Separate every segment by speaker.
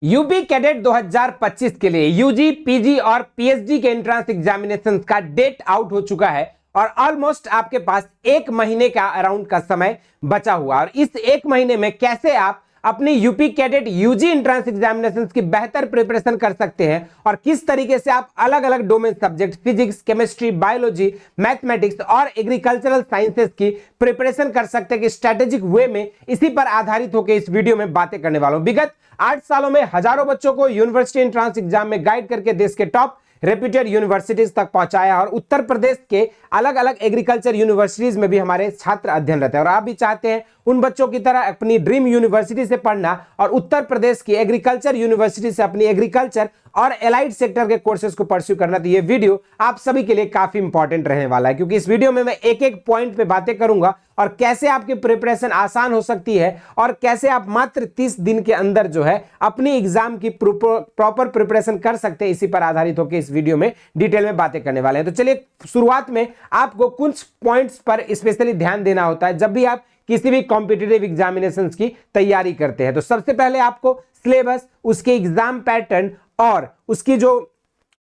Speaker 1: UP cadet 2025 के लिए UG, PG और पीएचडी के एंट्रेंस एग्जामिनेशन का डेट आउट हो चुका है और ऑलमोस्ट आपके पास एक महीने का अराउंड का समय बचा हुआ। और इस एक महीने में कैसे आप अपनी UP cadet UG entrance examination की बेहतर प्रिपरेशन कर सकते हैं और किस तरीके से आप अलग अलग domain subject physics, chemistry, biology, mathematics और एग्रीकल्चरल साइंसेस की प्रिपरेशन कर सकते हैं कि स्ट्रेटेजिक वे में, इसी पर आधारित होकर इस वीडियो में बातें करने वाला हूं। विगत 8 सालों में हजारों बच्चों को यूनिवर्सिटी एंट्रेंस एग्जाम में गाइड करके देश के टॉप रेप्यूटेड यूनिवर्सिटीज तक पहुंचाया और उत्तर प्रदेश के अलग अलग एग्रीकल्चर यूनिवर्सिटीज में भी हमारे छात्र अध्ययन रहते हैं। और आप भी चाहते हैं उन बच्चों की तरह अपनी ड्रीम यूनिवर्सिटी से पढ़ना और उत्तर प्रदेश की एग्रीकल्चर यूनिवर्सिटी से अपनी एग्रीकल्चर और एलाइड सेक्टर के कोर्सेज को परस्यू करना, तो ये वीडियो आप सभी के लिए काफी इंपॉर्टेंट रहने वाला है, क्योंकि इस वीडियो में मैं एक एक पॉइंट पे बातें करूंगा और कैसे आपकी प्रिपरेशन आसान हो सकती है और कैसे आप मात्र 30 दिन के अंदर जो है अपनी एग्जाम की प्रॉपर प्रिपरेशन कर सकते हैं। इसी पर आधारित होकर इस वीडियो में डिटेल में बातें करने वाले हैं। तो चलिए, शुरुआत में आपको कुछ पॉइंट्स पर स्पेशली ध्यान देना होता है जब भी आप किसी भी कॉम्पिटिटिव एग्जामिनेशन की तैयारी करते हैं। तो सबसे पहले आपको सिलेबस, उसके एग्जाम पैटर्न और उसकी जो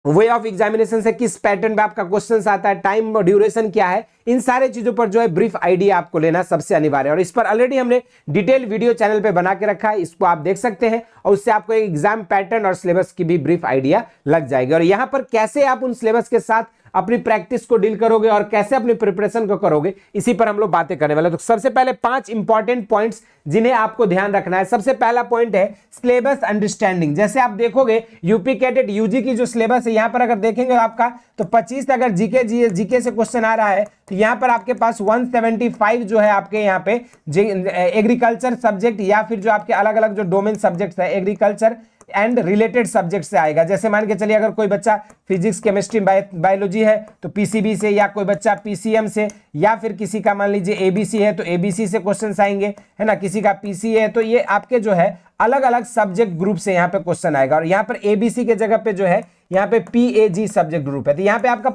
Speaker 1: वे ऑफ एग्जामिनेशन से किस पैटर्न में आपका क्वेश्चन आता है, टाइम और ड्यूरेशन क्या है, इन सारे चीजों पर जो है ब्रीफ आइडिया आपको लेना सबसे अनिवार्य है। और इस पर ऑलरेडी हमने डिटेल वीडियो चैनल पे बना के रखा है, इसको आप देख सकते हैं और उससे आपको एक एग्जाम पैटर्न और सिलेबस की भी ब्रीफ आइडिया लग जाएगी। और यहां पर कैसे आप उन सिलेबस के साथ अपनी प्रैक्टिस को डील करोगे और कैसे अपनी प्रिपरेशन को करोगे, इसी पर हम लोग बातें करने वाले हैं। तो सबसे पहले 5 इंपॉर्टेंट पॉइंट्स जिन्हें आपको ध्यान रखना है। सबसे पहला पॉइंट है सिलेबस अंडरस्टैंडिंग। जैसे आप देखोगे यूपी कैडेट यूजी की जो सिलेबस है, यहां पर अगर देखेंगे आपका तो 25 अगर जीके से क्वेश्चन आ रहा है तो यहां पर आपके पास 175 जो है आपके यहाँ पे एग्रीकल्चर सब्जेक्ट या फिर जो आपके अलग अलग जो डोमेन सब्जेक्ट्स है एग्रीकल्चर एंड रिलेटेड सब्जेक्ट से आएगा। जैसे मान के चलिए अगर कोई बच्चा फिजिक्स, केमिस्ट्री, बायोलॉजी है तो पीसीबी से, या कोई बच्चा पीसीएम से, या फिर किसी का मान लीजिए एबीसी है तो एबीसी से क्वेश्चंस आएंगे, है ना, किसी का पीसी है तो ये आपके जो है अलग अलग सब्जेक्ट ग्रुप से यहाँ पे क्वेश्चन आएगा। और यहाँ पर एबीसी के जगह पे जो है यहाँ पे पीएजी सब्जेक्ट ग्रुप है, तो यहाँ पे आपका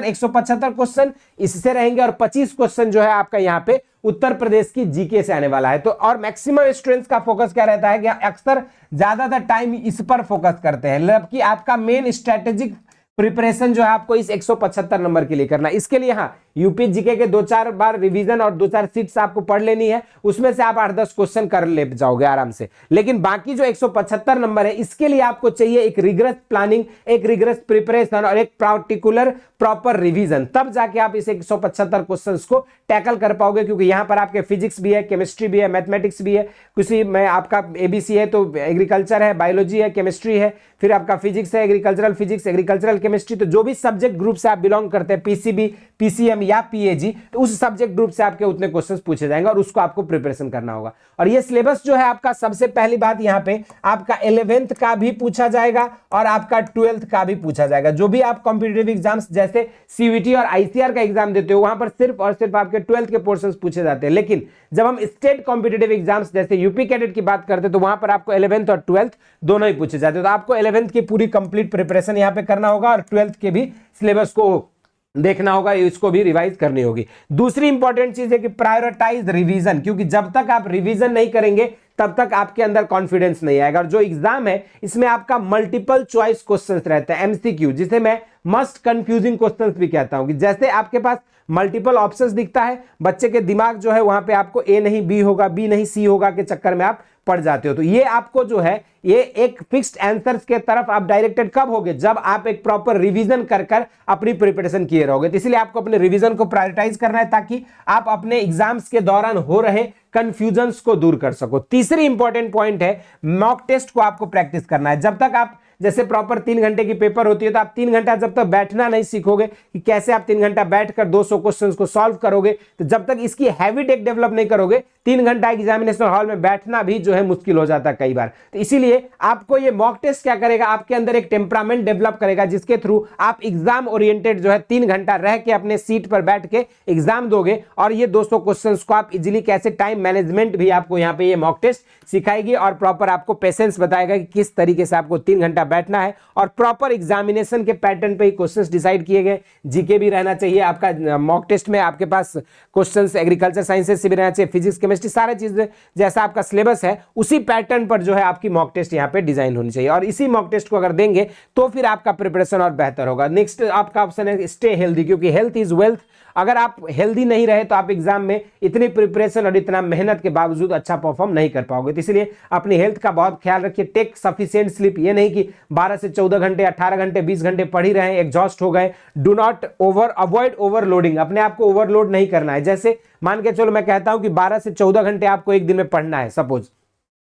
Speaker 1: 175 क्वेश्चन इससे रहेंगे और 25 क्वेश्चन जो है आपका यहाँ पे उत्तर प्रदेश की जीके से आने वाला है। तो और मैक्सिमम स्टूडेंट्स का फोकस क्या रहता है कि अक्सर ज्यादातर टाइम इस पर फोकस करते हैं, मतलब कि आपका मेन स्ट्रेटेजिक प्रिपरेशन जो है आपको इस 175 नंबर के लिए करना है। इसके लिए हाँ, यूपी जीके के 2-4 बार रिवीजन और 2-4 सीट्स आपको पढ़ लेनी है, उसमें से आप 8-10 क्वेश्चन कर ले जाओगे आराम से। लेकिन बाकी जो 175 नंबर है इसके लिए आपको चाहिए एक रिगरस प्लानिंग, एक रिगरस प्रिपरेशन और एक पार्टिकुलर प्रॉपर रिवीजन, तब जाके आप इस 175 क्वेश्चंस को टैकल कर पाओगे। क्योंकि यहां पर आपके फिजिक्स भी है, केमिस्ट्री भी है, मैथमेटिक्स भी है, किसी में आपका एबीसी है तो एग्रीकल्चर है, बायोलॉजी है, केमिस्ट्री है, फिर आपका फिजिक्स है, एग्रीकल्चरल फिजिक्स, एग्रीकल्चरल केमिस्ट्री। तो जो भी सब्जेक्ट ग्रुप से आप बिलोंग करते हैं, पीसीबी, पीसीएम या पीएजी, तो उस सब्जेक्ट ग्रुप से आपके उतने क्वेश्चंस पूछे जाएंगे और उसको आपको प्रिपरेशन करना होगा। और ये सिलेबस जो है आपका, सबसे पहली बात यहाँ पे आपका 11th का भी पूछा जाएगा और आपका 12th का भी पूछा जाएगा। जो भी आप कॉम्पिटिटिव एग्जाम्स जैसे सीयूईटी और आईसीआर का एग्जाम देते हो वहां पर सिर्फ और सिर्फ आपके 12th के पोर्शंस पूछे जाते हैं। लेकिन जब हम स्टेट कॉम्पिटिटिव एग्जाम्स जैसे यूपी कैडेट की बात करते हैं तो वहां पर आपको 11th और 12th दोनों ही पूछे जाते हैं। तो आपको 11th की पूरी कंप्लीट प्रिपरेशन यहाँ पे करना होगा और 12th के भी सिलेबस को देखना होगा, इसको भी रिवाइज करनी होगी। दूसरी इंपॉर्टेंट चीज है कि प्रायोरिटाइज रिवीजन, क्योंकि जब तक आप रिवीजन नहीं करेंगे तब तक आपके अंदर कॉन्फिडेंस नहीं आएगा। और जो एग्जाम है इसमें आपका मल्टीपल चॉइस क्वेश्चंस रहते हैं, एमसीक्यू, जिसे मैं मस्ट कंफ्यूजिंग क्वेश्चंस भी कहता हूं, कि जैसे आपके पास मल्टीपल ऑप्शंस दिखता है, बच्चे के दिमाग जो है वहां पे आपको ए नहीं बी होगा, बी नहीं सी होगा के चक्कर में आप पढ़ जाते हो। तो ये आपको जो है ये एक फिक्स्ड आंसर्स के तरफ आप डायरेक्टेड कब होगे, जब आप एक प्रॉपर रिवीजन कर अपनी प्रिपरेशन किए रहोगे। तो इसलिए आपको अपने रिवीजन को प्रायोरिटाइज करना है ताकि आप अपने एग्जाम्स के दौरान हो रहे कंफ्यूजन्स को दूर कर सको। तीसरी इंपॉर्टेंट पॉइंट है मॉक टेस्ट को आपको प्रैक्टिस करना है। जब तक आप जैसे प्रॉपर 3 घंटे की पेपर होती है तो आप 3 घंटा जब तक बैठना नहीं सीखोगे कि कैसे आप 3 घंटा बैठकर 200 क्वेश्चंस को सॉल्व करोगे, तो जब तक इसकी हैबिट एक डेवलप नहीं करोगे 3 घंटा एग्जामिनेशन हॉल में बैठना भी जो है मुश्किल हो जाता है कई बार। तो इसीलिए आपको ये मॉक टेस्ट क्या करेगा, आपके अंदर एक टेम्परामेंट डेवलप करेगा जिसके थ्रू आप एग्जाम ओरिएंटेड जो है 3 घंटा रह के अपने सीट पर बैठ के एग्जाम दोगे। और ये 200 क्वेश्चंस को आप इजीली कैसे, टाइम मैनेजमेंट भी आपको यहाँ पे ये मॉक टेस्ट सिखाएगी और प्रॉपर आपको पेशेंस बताएगा कि किस तरीके से आपको 3 घंटा बैठना है। और प्रॉपर एग्जामिनेशन के पैटर्न पे ही क्वेश्चंस डिसाइड किए गए। जीके भी रहना चाहिए आपका मॉक टेस्ट में, आपके पास क्वेश्चंस एग्रीकल्चर साइंसेस से भी रहना चाहिए, फिजिक्स, केमिस्ट्री, सारी चीजें जैसा आपका सिलेबस है उसी पैटर्न पर जो है आपकी मॉक टेस्ट यहाँ पे डिजाइन होनी चाहिए, और इसी मॉक टेस्ट को अगर देंगे तो फिर आपका प्रिपरेशन और बेहतर होगा। नेक्स्ट आपका ऑप्शन है स्टे हेल्दी, क्योंकि हेल्थ इज वेल्थ। अगर आप हेल्दी नहीं रहे तो आप एग्जाम में इतनी प्रिपरेशन और इतना मेहनत के बावजूद अच्छा परफॉर्म नहीं कर पाओगे। तो इसलिए अपनी हेल्थ का बहुत ख्याल रखिए। टेक सफिशिएंट स्लीप, ये नहीं कि 12 से 14 घंटे, 18 घंटे, 20 घंटे पढ़ ही रहे, एग्जॉस्ट हो गए। डू नॉट अवॉइड ओवरलोडिंग, अपने आप को ओवरलोड नहीं करना है। जैसे मान के चलो मैं कहता हूं कि 12 से 14 घंटे आपको एक दिन में पढ़ना है सपोज,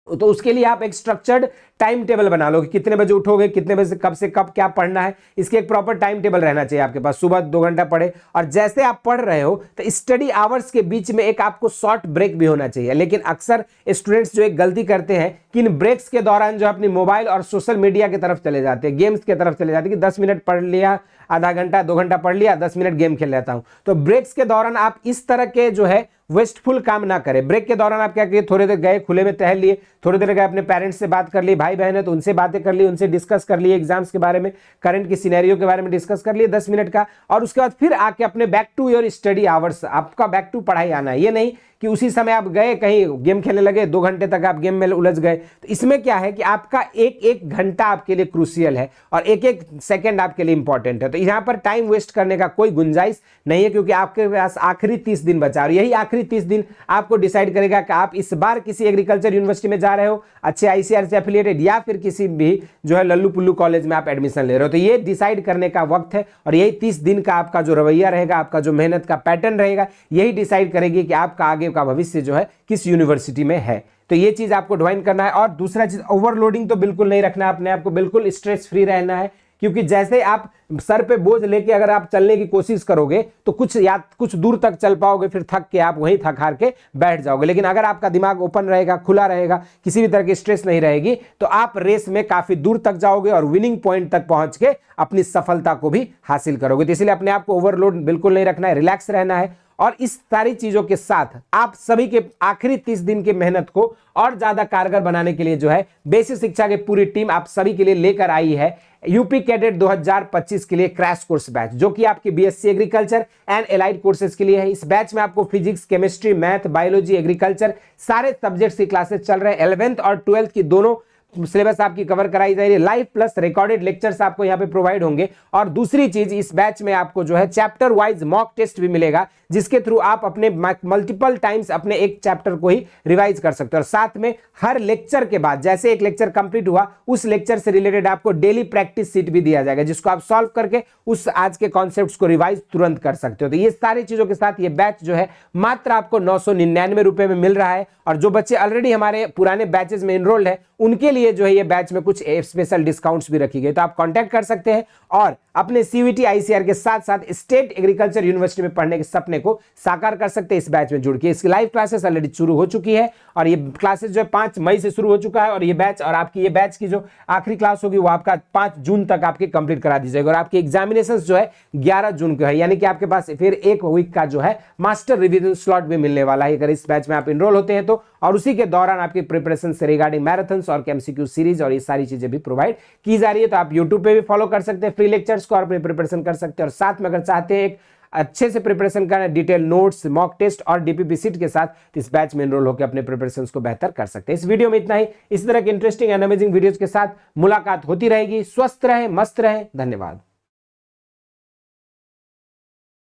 Speaker 1: तो उसके लिए आप एक स्ट्रक्चर्ड टाइम टेबल बना लो कि कितने बजे उठोगे, कितने बजे से कब क्या पढ़ना है। इसके एक प्रॉपर टाइम टेबल रहना चाहिए आपके पास। सुबह 2 घंटा पढ़े, और जैसे आप पढ़ रहे हो तो स्टडी आवर्स के बीच में एक आपको शॉर्ट ब्रेक भी होना चाहिए। लेकिन अक्सर स्टूडेंट्स जो एक गलती करते हैं कि इन ब्रेक्स के दौरान जो अपनी मोबाइल और सोशल मीडिया की तरफ चले जाते हैं, गेम्स की तरफ चले जाते हैं कि 10 मिनट पढ़ लिया, आधा घंटा 2 घंटा पढ़ लिया, 10 मिनट गेम खेल लेता हूं। तो ब्रेक्स के दौरान आप इस तरह के जो है वेस्टफुल काम ना करें। ब्रेक के दौरान आप क्या करिए, थोड़ी देर गए खुले में टहल लिए, थोड़ी देर गए अपने पेरेंट्स से बात कर ली, भाई बहन है तो उनसे बातें कर ली, उनसे डिस्कस कर लिए, एग्जाम्स के बारे में, करंट की सिनेरियो के बारे में डिस्कस कर लिए 10 मिनट का, और उसके बाद फिर आके अपने back to your study hours, आपका बैक टू पढ़ाई आना है। ये नहीं कि उसी समय आप गए कहीं गेम खेलने लगे, 2 घंटे तक आप गेम में उलझ गए। तो इसमें क्या है कि आपका एक एक घंटा आपके लिए क्रूशियल है और एक एक सेकंड आपके लिए इंपॉर्टेंट है। तो यहां पर टाइम वेस्ट करने का कोई गुंजाइश नहीं है, क्योंकि आपके पास आखिरी 30 दिन बचा, और यही आखिरी 30 दिन आपको डिसाइड करेगा कि आप इस बार किसी एग्रीकल्चर यूनिवर्सिटी में जा रहे हो, अच्छे आईसीआर से एफिलिएटेड, या फिर किसी भी जो है लल्लू पुल्लू कॉलेज में आप एडमिशन ले रहे हो। तो ये डिसाइड करने का वक्त है, और यही 30 दिन का आपका जो रवैया रहेगा, आपका जो मेहनत का पैटर्न रहेगा, यही डिसाइड करेगी कि आपका आगे का भविष्य जो है किस यूनिवर्सिटी में है। तो ये चीज आपको डिफाइन करना है। और दूसरा चीज, ओवरलोडिंग तो बिल्कुल नहीं रखना है, अपने आप को बिल्कुल स्ट्रेस फ्री रहना है, क्योंकि जैसे आप सर पे बोझ लेके अगर आप चलने की कोशिश करोगे तो कुछ दूर तक चल पाओगे, फिर थक के आप वहीं थक हार के बैठ जाओगे। लेकिन अगर आपका दिमाग ओपन रहेगा, खुला रहेगा, किसी भी तरह की स्ट्रेस नहीं रहेगी, तो आप रेस में काफी दूर तक जाओगे और विनिंग पॉइंट तक पहुंच के अपनी सफलता को भी हासिल करोगे। तो इसलिए अपने आप को ओवरलोड बिल्कुल नहीं रखना है, रिलैक्स रहना है। और इस सारी चीजों के साथ आप सभी के आखिरी 30 दिन की मेहनत को और ज्यादा कारगर बनाने के लिए जो है बेसिक शिक्षा की पूरी टीम आप सभी के लिए लेकर आई है यूपी कैडेट 2025 के लिए क्रैश कोर्स बैच, जो कि आपकी BSc agriculture and allied courses के लिए है। इस बैच में आपको physics, chemistry, math, biology, agriculture सारे सब्जेक्ट्स की क्लासेस चल रहे हैं। 11th और 12th की दोनों सिलेबस आपकी कवर कराई जा रही है। लाइव प्लस रिकॉर्डेड लेक्चर्स आपको यहाँ पे प्रोवाइड होंगे। और दूसरी चीज, इस बैच में आपको जो है चैप्टर वाइज मॉक टेस्ट भी मिलेगा, जिसके थ्रू आप अपने मल्टीपल टाइम्स अपने एक चैप्टर को ही रिवाइज कर सकते हो। और साथ में हर लेक्चर के बाद जैसे एक लेक्चर कंप्लीट हुआ, उस लेक्चर से रिलेटेड आपको डेली प्रैक्टिस सीट भी दिया जाएगा, जिसको आप सॉल्व करके उस आज के कॉन्सेप्ट्स को रिवाइज तुरंत कर सकते हो। तो ये सारी चीजों के साथ ये बैच जो है मात्र आपको 999 रुपए में मिल रहा है। और जो बच्चे ऑलरेडी हमारे पुराने बैचेस में इनरोल्ड है, उनके लिए जो है ये बैच में कुछ स्पेशल डिस्काउंट्स भी रखी गई। तो आप कांटेक्ट कर सकते हैं और अपने सीयूईटी आईसीआर के साथ साथ स्टेट एग्रीकल्चर यूनिवर्सिटी में पढ़ने के सपने को साकार कर सकते हैं इस बैच में जुड़ के। इसकी लाइव क्लासेस ऑलरेडी शुरू हो चुकी है, और ये क्लासेस जो है 5 मई से शुरू हो चुका है। और ये बैच और आपकी ये बैच की जो आखिरी क्लास होगी वो आपका 5 जून तक आपकी कंप्लीट करा दी जाएगी। और आपकी एग्जामिनेशन जो है 11 जून को है, यानी कि आपके पास फिर 1 वीक का जो है मास्टर रिवीजन स्लॉट भी मिलने वाला है अगर इस बैच में आप इनरोल होते हैं तो। और उसी के दौरान आपकी प्रिपरेशन से रिगार्डिंग मैराथन्स और एमसीक्यू सीरीज और ये सारी चीजें भी प्रोवाइड की जा रही है। तो आप यूट्यूब पे भी फॉलो कर सकते हैं फ्री लेक्चर्स को और अपनी प्रिपरेशन कर सकते हैं। और साथ में अगर चाहते हैं एक अच्छे से प्रिपरेशन करना, डिटेल नोट्स, मॉक टेस्ट और डीपीपी सीट के साथ, तो इस बैच में एनरोल होकर अपने प्रिपरेशन को बेहतर कर सकते हैं। इस वीडियो में इतना ही। इस तरह के इंटरेस्टिंग एंड अमेजिंग वीडियोज के साथ मुलाकात होती रहेगी। स्वस्थ रहें, मस्त रहें। धन्यवाद।